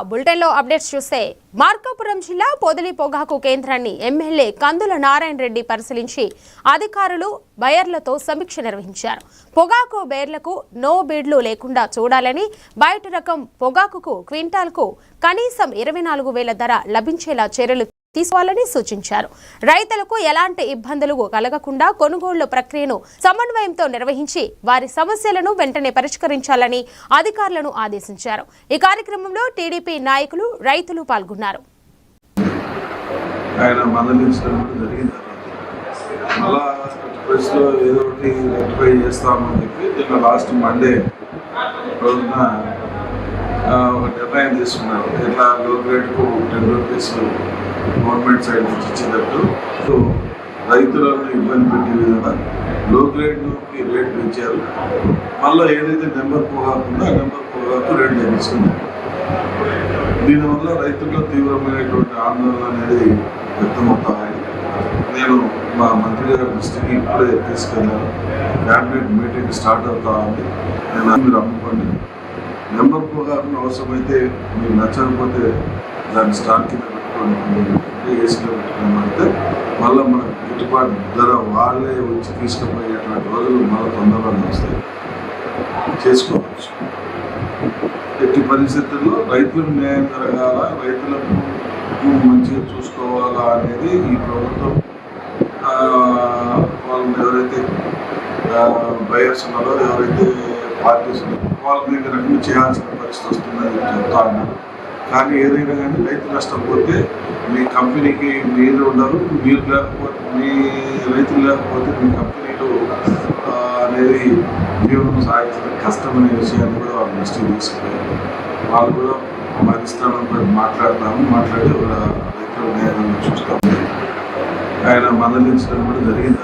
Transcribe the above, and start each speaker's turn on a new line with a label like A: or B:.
A: బులెటిన్లో అప్డేట్స్ చూస్తే మార్కాపురం జిల్లా పొదిలి పొగాకు కేంద్రాన్ని ఎమ్మెల్యే కందుల నారాయణ రెడ్డి పరిశీలించి అధికారులు బయర్లతో సమీక్ష నిర్వహించారు. పొగాకు బేర్లకు నో బిడ్లు లేకుండా చూడాలని, బయట రకం పొగాకుకు క్వింటాల్కు కనీసం 24,000 ధర లభించేలా చర్యలు తీసుకోవాలని సూచించారు. రైతులకు ఎలాంటి ఇబ్బందులు కలగకుండా కొనుగోళ్ల ప్రక్రియను సమన్వయంతో నిర్వహించి వారి సమస్యలను వెంటనే పరిష్కరించాలని అధికారులను ఆదేశించారు. ఈ కార్యక్రమంలో టీడీపీ నాయకులు, రైతులు పాల్గొన్నారు.
B: నిర్ణయం తీసుకున్నారు. ఇట్లా లో గ్రేడ్కు 10 రూపీస్ గవర్నమెంట్ సైడ్ నుంచి ఇచ్చేటట్టు రైతులను ఇబ్బంది పెట్టే విధంగా లో గ్రేడ్కి రేట్ పెంచారు. మళ్ళీ ఏదైతే నెంబర్ పోగాకుండా నెంబర్ పోగాకు రేట్ తగ్గించుకున్నారు. దీనివల్ల రైతుల్లో తీవ్రమైనటువంటి ఆందోళన అనేది వ్యక్తమవుతాయి. నేను మా మంత్రి గారి దృష్టికి ఇప్పుడే తీసుకెళ్ళాను. క్యాబినెట్ మీటింగ్ స్టార్ట్ అవుతా ఉంది. నేను మీరు అమ్ముకోండి, నెంబర్ పోగాకుండా అవసరమైతే మీరు నచ్చకపోతే దాన్ని స్టాక్ కింద పెట్టుకోండి, ఏసీలో పెట్టుకోమంటే మళ్ళీ మనకు గిట్టుబాటు ధర వాళ్ళే వచ్చి తీసుకుపోయేటువంటి రోజులు మళ్ళీ తొందరగా వస్తాయి, చేసుకోవచ్చు. ఎట్టి పరిస్థితుల్లో రైతులకు న్యాయం జరగాల, రైతులకు మంచిగా చూసుకోవాలా అనేది ఈ ప్రభుత్వం వాళ్ళని ఎవరైతే బయర్స్ ఉన్నారో, ఎవరైతే పార్టీస్ ఉన్నారో వాళ్ళ మీద రకంగా చేయాల్సిన పరిస్థితి వస్తుందని చెప్తా ఉన్నారు. కానీ ఏదైనా కానీ రైతు నష్టపోతే మీ కంపెనీకి మీరు ఉండరు, మీరు లేకపోతే మీ రైతులు లేకపోతే మీ కంపెనీలు అనేది జీవనం సాగించడం కష్టమనే విషయాన్ని కూడా వాళ్ళు దృష్టికి తీసుకుపోయారు. వాళ్ళు కూడా మా అధిష్టానంతో మాట్లాడి రైతుల న్యాయాన్ని చూస్తాము. ఆయన మందలించడం కూడా జరిగింది.